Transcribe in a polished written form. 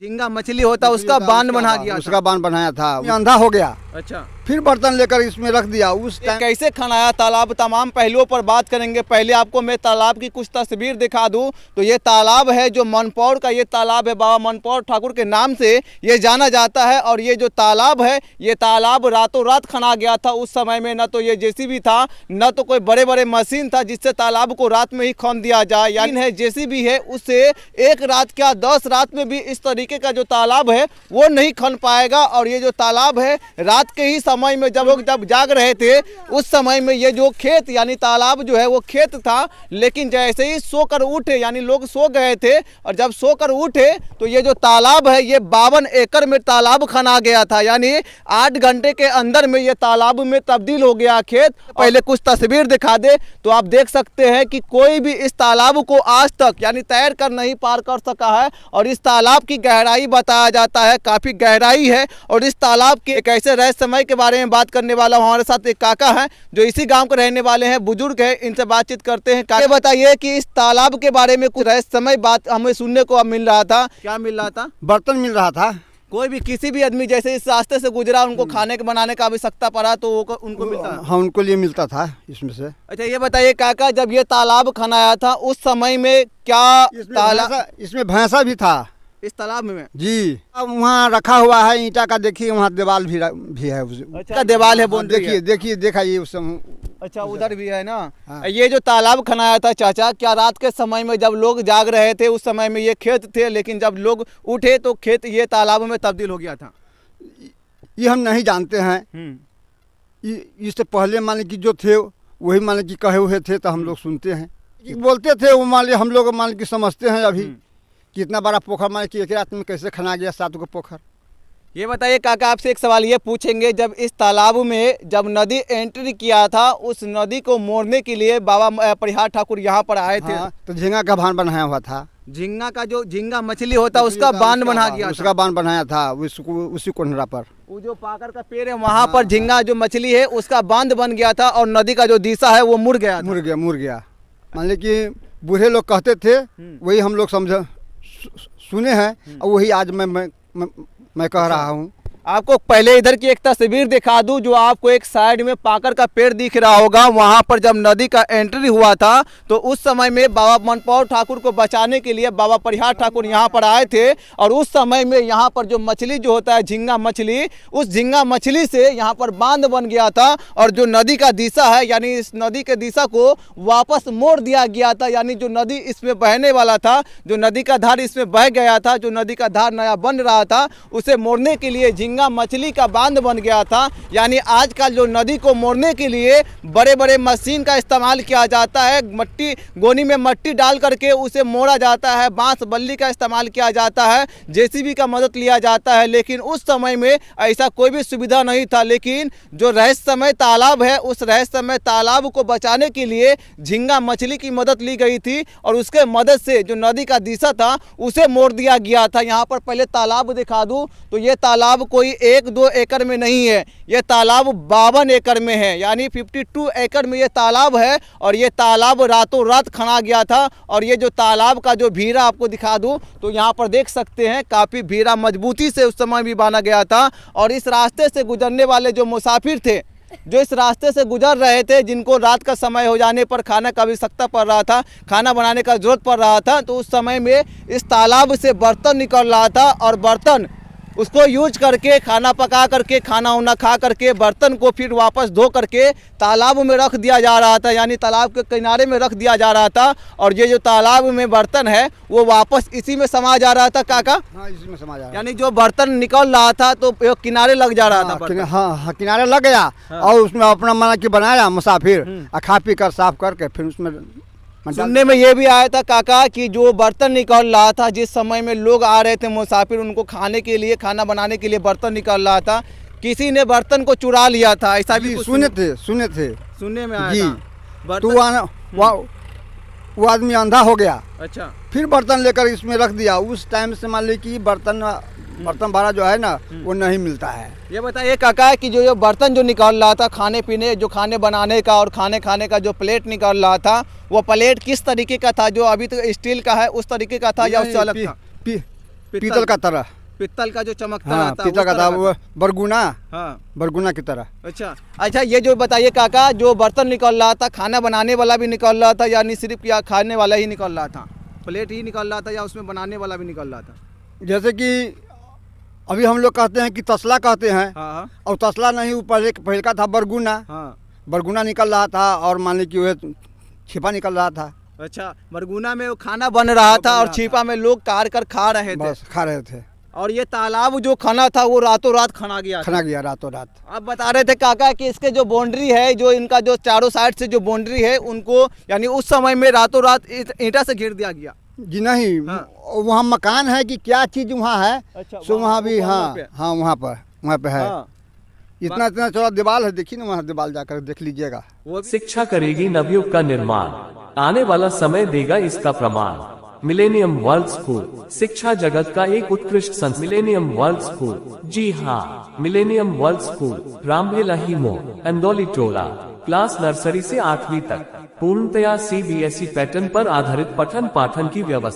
झींगा मछली होता उसका बांध बना गया, उसका बांध बनाया था, अंधा हो गया। अच्छा, फिर बर्तन लेकर इसमें रख दिया। उस टाइम कैसे खनाया तालाब, तमाम पहलुओं पर बात करेंगे। पहले आपको मैं तालाब की कुछ तस्वीर दिखा दूं तो ये तालाब है जो मनपौर का ये तालाब है, बाबा मनपौर ठाकुर के नाम से ये जाना जाता है। और ये जो तालाब है ये तालाब रातों रात खना गया था। उस समय में न तो ये जेसीबी था न तो कोई बड़े बड़े मशीन था जिससे तालाब को रात में ही खन दिया जाए। यानी है जेसीबी है उससे एक रात क्या 10 रात में भी इस तरीके का जो तालाब है वो नहीं खन पाएगा। और ये जो तालाब है रात के ही समय में जब लोग जाग रहे थे उस समय में ये जो खेत यानी तालाब जो है वो खेत था, लेकिन जैसे ही सोकर उठे यानी लोग सो गए थे और जब सोकर उठे तो ये जो तालाब है ये 52 एकड़ में तालाब खना गया था। यानी 8 घंटे के अंदर में ये तालाब में तब्दील हो गया खेत। पहले कुछ तस्वीर दिखा दे तो आप देख सकते हैं कि कोई भी इस तालाब को आज तक यानी तैर कर नहीं पार कर सका है। और इस तालाब की गहराई बताया जाता है काफी गहराई है। और इस तालाब के एक ऐसे रहस्यमय के बारे में बात करने वाला हमारे साथ एक काका है जो इसी गांव के रहने वाले हैं, बुजुर्ग है, इनसे बातचीत करते हैं। काका बताइए कि इस तालाब के बारे में कुछ रहस्यमय बात हमें सुनने को मिल रहा था। क्या मिल रहा था? बर्तन मिल रहा था। कोई भी किसी भी आदमी जैसे इस रास्ते से गुजरा उनको खाने के बनाने का आवश्यकता पड़ा तो उनको मिलता? हाँ, उनको लिए मिलता था इसमें से। अच्छा, ये बताइए काका, जब ये तालाब खनाया था उस समय में क्या इसमें भैंसा भी था इस तालाब में? जी, अब वहाँ रखा हुआ है ईंटा का। देखिए वहाँ दीवार भी है। अच्छा, दीवार है, देखिए देखा ये उस समय। अच्छा, उधर भी है ना। हाँ। ये जो तालाब खनाया था चाचा, क्या रात के समय में जब लोग जाग रहे थे उस समय में ये खेत थे, लेकिन जब लोग उठे तो खेत ये तालाब में तब्दील हो गया था? ये हम नहीं जानते हैं। इससे पहले मान ली जो थे वही मान ली कहे हुए थे तो हम लोग सुनते हैं, बोलते थे वो। मान ली हम लोग मान ली समझते हैं अभी कितना बड़ा पोखर मान कि एक रात में कैसे खना गया 7 को पोखर। ये बताइए काका, आपसे एक सवाल ये पूछेंगे, जब इस तालाब में जब नदी एंट्री किया था उस नदी को मोड़ने के लिए बाबा परिहार ठाकुर यहाँ पर आए थे। हाँ, तो झींगा का बांध बनाया हुआ था। झींगा का जो झींगा मछली होता है उसका बांध बना गया, उसका बांध बनाया था उसी कोनरा पर। वो जो पाकर का पेड़ है वहाँ पर झींगा जो मछली है उसका बांध बन गया था और नदी का जो दिशा है वो मुड़ गया। मुड़ गया मान ली कि बूढ़े लोग कहते थे, वही हम लोग समझ सुने हैं और वही आज मैं कह रहा हूँ। आपको पहले इधर की एक तस्वीर दिखा दूं जो आपको एक साइड में पाकर का पेड़ दिख रहा होगा। वहां पर जब नदी का एंट्री हुआ था तो उस समय में बाबा मनपौर ठाकुर को बचाने के लिए बाबा परिहार ठाकुर यहां पर आए थे। और उस समय में यहां पर जो मछली जो होता है झींगा मछली, उस झींगा मछली से यहां पर बांध बन गया था और जो नदी का दिशा है यानी इस नदी के दिशा को वापस मोड़ दिया गया था। यानी जो नदी इसमें बहने वाला था, जो नदी का धार इसमें बह गया था, जो नदी का धार नया बन रहा था, उसे मोड़ने के लिए झींगा मछली का बांध बन गया था। यानी आजकल जो नदी को मोड़ने के लिए बड़े बड़े मशीन का इस्तेमाल किया जाता है, मट्टी गोनी में मट्टी डाल करके उसे मोड़ा जाता है, बांस बल्ली का इस्तेमाल किया जाता है, जेसीबी का मदद लिया जाता है। लेकिन उस समय में ऐसा कोई भी सुविधा नहीं था। लेकिन जो रहस्यमय तालाब है उस रहस्यमय तालाब को बचाने के लिए झींगा मछली की मदद ली गई थी और उसके मदद से जो नदी का दिशा था उसे मोड़ दिया गया था। यहाँ पर पहले तालाब दिखा दूं तो ये तालाब कोई 1-2 एकड़ में नहीं है, ये तालाब 52 एकड़ में है। यानी 52 एकड़ में ये तालाब है और ये तालाब रातों रात खना गया था। और ये जो तालाब का जो भीरा आपको दिखा दूं तो यहाँ पर देख सकते हैं काफ़ी भीरा मजबूती से उस समय भी बांधा गया था। और इस रास्ते से गुजरने वाले जो मुसाफिर थे, जो इस रास्ते से गुजर रहे थे, जिनको रात का समय हो जाने पर खाना का आवश्यकता पड़ रहा था, खाना बनाने का जरूरत पड़ रहा था, तो उस समय में इस तालाब से बर्तन निकल रहा था और बर्तन उसको यूज करके खाना पका करके खाना उना खा करके बर्तन को फिर वापस धो करके तालाब में रख दिया जा रहा था। यानी तालाब के किनारे में रख दिया जा रहा था और ये जो तालाब में बर्तन है वो वापस इसी में समा जा रहा था। काका, हाँ, इसी में समा जा रहा। यानी जो बर्तन निकल रहा था तो किनारे लग जा रहा था। हाँ, किनारे लग गया और उसमें अपना मना की बनाया मुसाफिर, खा पी कर साफ करके फिर उसमें। सुनने में ये भी आया था काका कि जो बर्तन निकल रहा था, जिस समय में लोग आ रहे थे मुसाफिर, उनको खाने के लिए खाना बनाने के लिए बर्तन निकल रहा था, किसी ने बर्तन को चुरा लिया था, ऐसा भी सुने थे सुनने में आया था। तो वो आदमी अंधा हो गया। अच्छा, फिर बर्तन लेकर इसमें रख दिया। उस टाइम से मान ली कि बर्तन भाड़ा जो है ना वो नहीं मिलता है। ये बताइए काका कि जो बर्तन जो निकल रहा था खाने पीने, जो खाने बनाने का और खाने खाने का जो प्लेट निकल रहा था, वो प्लेट किस तरीके का था? जो अभी तो स्टील का है उस तरीके का था या उससे अलग था? पीतल का तरह। पित्तल का जो चमकता हाँ, रहता है, पीतल का उस तरह था वो बरगुना, हाँ। बरगुना की तरह। अच्छा, ये जो बताइए काका, जो बर्तन निकल रहा था, खाना बनाने वाला भी निकल रहा था, यानी सिर्फ या खाने वाला ही निकल रहा था, प्लेट ही निकल रहा था, या उसमें बनाने वाला भी निकल रहा था? जैसे कि अभी हम लोग कहते हैं कि तसला कहते हैं, हाँ और तसला नहीं, वो पहले का था बरगुना। हाँ। बरगुना निकल रहा था और मान ली कि वह छिपा निकल रहा था। अच्छा, बरगुना में वो खाना बन रहा था और छिपा में लोग कार कर खा रहे थे। बस खा रहे थे। और ये तालाब जो खाना था वो रातों रात खना गया था। खना गया रातों रात। अब बता रहे थे काका कि इसके जो बाउंड्री है, जो इनका जो चारों साइड से जो बाउंड्री है, उनको यानी उस समय में रातों रात ईंटा से घेर दिया गया। जी नहीं, हाँ। वहाँ मकान है कि क्या चीज़ वहाँ है। अच्छा, सो वहाँ भी, वहाँ हाँ पे। हाँ, वहाँ पे है। हाँ। इतना इतना चौड़ा दीवार है, देखिए ना, वहाँ दीवार जाकर देख लीजिएगा। वो भी शिक्षा करेगी नवयुग का निर्माण, आने वाला समय देगा इसका प्रमाण। मिलेनियम वर्ल्ड स्कूल शिक्षा जगत का एक उत्कृष्ट संस्थान। मिलेनियम वर्ल्ड स्कूल, जी हाँ, मिलेनियम वर्ल्ड स्कूल, रामभेला ही मोड़, अंदौली टोला। क्लास नर्सरी से 8वीं तक, पूर्णतया CBSE पैटर्न पर आधारित पठन पाठन की व्यवस्था।